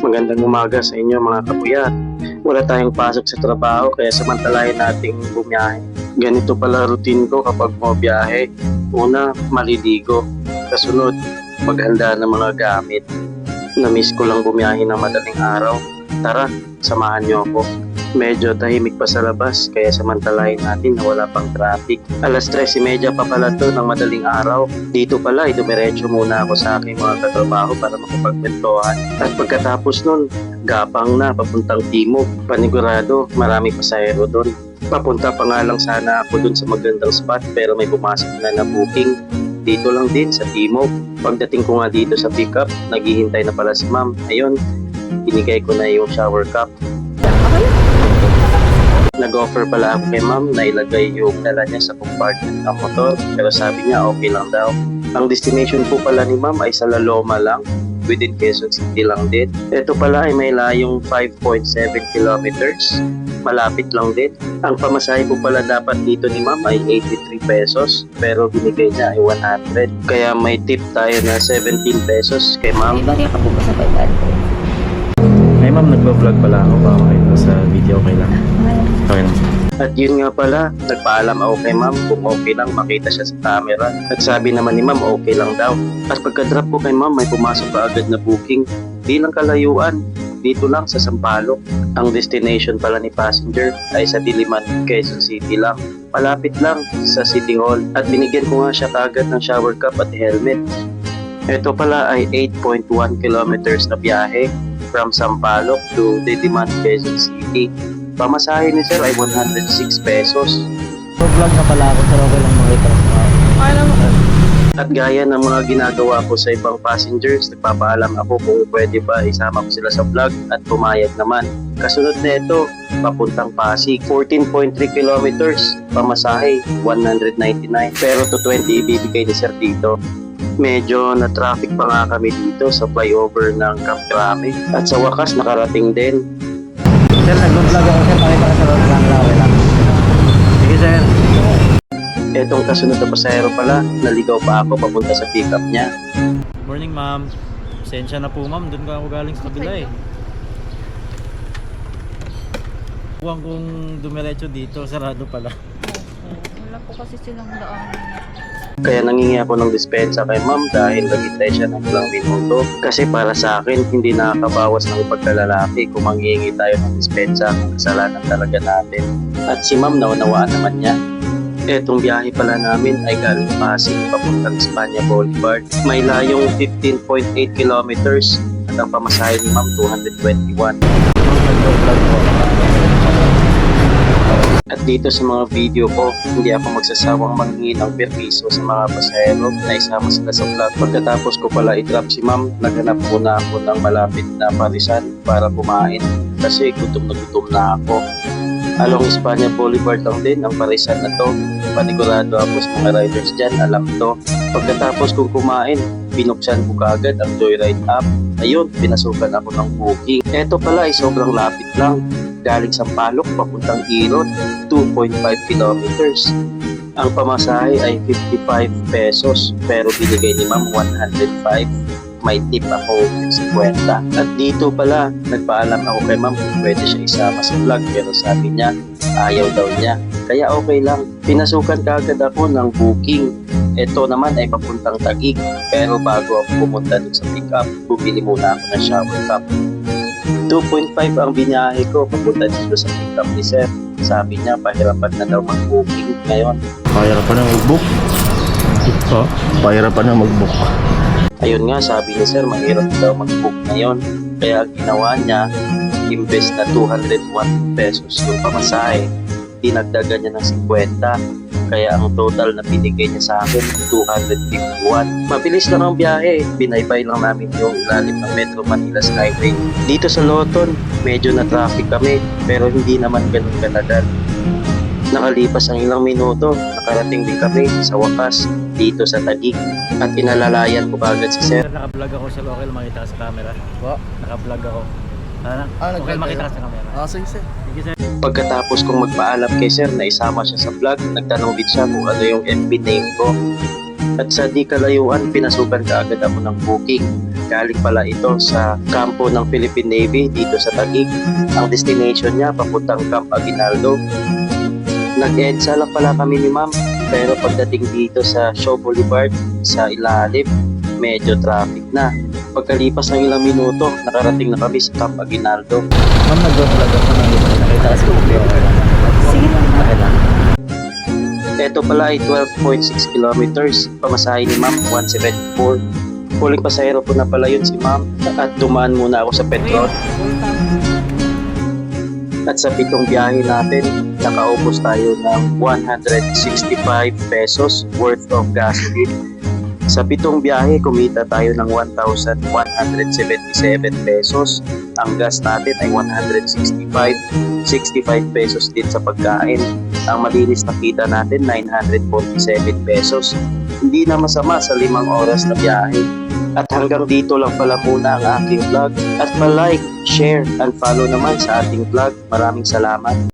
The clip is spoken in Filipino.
Magandang umaga sa inyo mga kapuyat. Wala tayong pasok sa trabaho kaya samantalahin nating bumiyahe. Ganito pala routine ko kapag bumiyahe. Una, maliligo. Kasunod, maghanda ng mga gamit. Namiss ko lang bumiyahe ng madaling araw. Tara, samahan niyo ako. Medyo tahimik pa sa labas kaya samantalahin natin na wala pang traffic. Alas 3:30 pa pala to ng madaling araw. Dito pala, dumiretso muna ako sa aking mga katrabaho para makapagkwentuhan. At pagkatapos nun, gapang na papuntang Timog. Panigurado, marami pasahero doon. Papunta pa nga lang sana ako doon sa magandang spot pero may pumasok na booking. Dito lang din sa Timog. Pagdating ko nga dito sa pickup, naghihintay na pala si ma'am. Ayun, binigay ko na yung shower cup. Nag-offer pala ako kay ma'am na ilagay yung dala niya sa compartment ng motor pero sabi niya okay lang daw. Ang destination po pala ni ma'am ay sa La Loma lang, within Quezon City lang din. Ito pala ay may layong 5.7 kilometers, malapit lang din. Ang pamasahe po pala dapat dito ni ma'am ay 83 pesos pero binigay niya ay 100. Kaya may tip tayo na 17 pesos kay ma'am. May bariya ka po ba sa 500? Ay ma'am, nagbablog pala ako para makita sa video, okay lang. Okay lang. At yun nga pala, nagpaalam ako kay ma'am kung okay lang makita siya sa camera. At sabi naman ni ma'am okay lang daw. At pagka-drop ko kay ma'am may pumasok pa agad na booking. Di lang kalayuan, dito lang sa Sampaloc. Ang destination pala ni passenger ay sa Diliman, Quezon City lang. Malapit lang sa City Hall. At binigyan ko nga siya kagad ng shower cup at helmet. Ito pala ay 8.1 kilometers na biyahe from Sampaloc to Diliman, Quezon City. Pamasahe ni sir ay 106 pesos. Vlog na pala ako, pero okay lang makita. Okay lang ako. At gaya ng mga ginagawa ko sa ibang passengers, nagpapaalam ako kung pwede ba isama ko sila sa vlog at pumayag naman. Kasunod na ito, papuntang Pasig, 14.3 kilometers, pamasahe 199 pero to 20 ibibigay ni sir dito. Medyo na traffic pa nga kami dito sa flyover ng Camp Crame at sa wakas nakarating din. Sir, nag-vlog ako sir, pakita ka sa road camera, okay lang. Sige sir. Etong kasunod na pasahero pala, naligaw pa ako papunta sa pickup niya. Morning ma'am. Pasensya na po ma'am, doon ka ako galing sa kabila eh. Huwag kong dumiretso dito, sarado pala. Wala po kasi silang daan. Kaya nangingi ako ng dispensa kay ma'am dahil naghintay siya ng ilang minuto. Kasi para sa akin, hindi nakakabawas ng pagkalalaki kung manghihingi tayo ng dispensa kung kasalanan talaga natin. At si ma'am naunawaan naman niya. Etong biyahe pala namin ay galing Pasig papuntang Espanya Boulevard. May layong 15.8 kilometers at ang pamasahe ni ma'am 221. Nag-vlog po. At dito sa mga video ko, hindi ako magsasawang manghingi ng permiso sa mga pasahero na isama sila sa vlog. Pagkatapos ko pala i-drop si ma'am, naghanap muna ako ng malapit na parisan para kumain kasi gutom na ako. Along Espanya Boulevard lang din ang parisan na to. Panigurado ako sa mga riders dyan, alam to. Pagkatapos kong kumain, binuksan ko kaagad ang Joyride app. Ayun, pinasukan ako ng booking. Eto pala ay sobrang lapit lang. Galing Sampaloc papuntang Irod, 2.5 kilometers. Ang pamasahe ay 55 pesos pero binigay ni ma'am 105. May tip ako 50. At dito pala, nagpaalam ako kay ma'am kung pwede siya isama sa vlog pero sabi niya, ayaw daw niya. Kaya okay lang, pinasukan kaagad ako ng booking. Ito naman ay papuntang Taguig pero bago ako pumunta dun sa pick-up, bumili muna ako ng shower cup. 2.5 ang binahe ko papunta dito sa pick-up ni sir. Sabi niya, pahirapan na daw mag-booking ngayon. Pahirapan na mag-book? Ito? Pahirapan na mag-book. Ayun nga, sabi ni sir, mahirap daw mag-book ngayon. Kaya ginawa niya, imbes na 201 pesos yung pamasahe, dinagdagan niya ng 50. Kaya ang total na binigay niya sa akin, 251. Mabilis lang ang biyahe, binaybay lang namin yung ilalim ng Metro Manila Skyway. Dito sa Loton, medyo na traffic kami, pero hindi naman ganun katagal. Nakalipas ang ilang minuto, nakarating din kami sa wakas dito sa Taguig at inalalayan ko kagad si sir. Naka-vlog ako sa local, makita ka sa camera. Po? Naka-vlog ako. Okay, makita ka sa camera. Sige sir. Sige sir. Pagkatapos kong magpaalam kay sir na isama siya sa vlog, nagtanong din siya kung ano yung FB name ko. At sa di kalayuan, pinasukan kaagad ako ng booking. Galing pala ito sa kampo ng Philippine Navy dito sa Taguig. Ang destination niya papuntang Camp Aguinaldo. Nag-EDSA lang pala kami ni ma'am, pero pagdating dito sa Shaw Boulevard sa ilalim, medyo traffic na. Pagkalipas ng ilang minuto, nakarating na kami sa Camp Aguinaldo. Ma'am, nag-vlog ako ng nakita kasi kung okay lang. Sige lang. Okay lang. Ito pala ay 12.6 kilometers. Pamasahe ni ma'am, 174. Huling pasahero po na pala yun si ma'am. At dumaan muna ako sa petrol. At sa pitong biyahe natin, nakaubos tayo ng 165 pesos worth of gasoline. Sa pitong biyahe, kumita tayo ng 1,177 pesos. Ang gas natin ay 165. 65 pesos din sa pagkain. Ang malinis na kita natin, 947 pesos. Hindi na masama sa 5 oras na biyahe. At hanggang dito lang pala muna ang aking vlog. At pa-like, share, and follow naman sa ating vlog. Maraming salamat.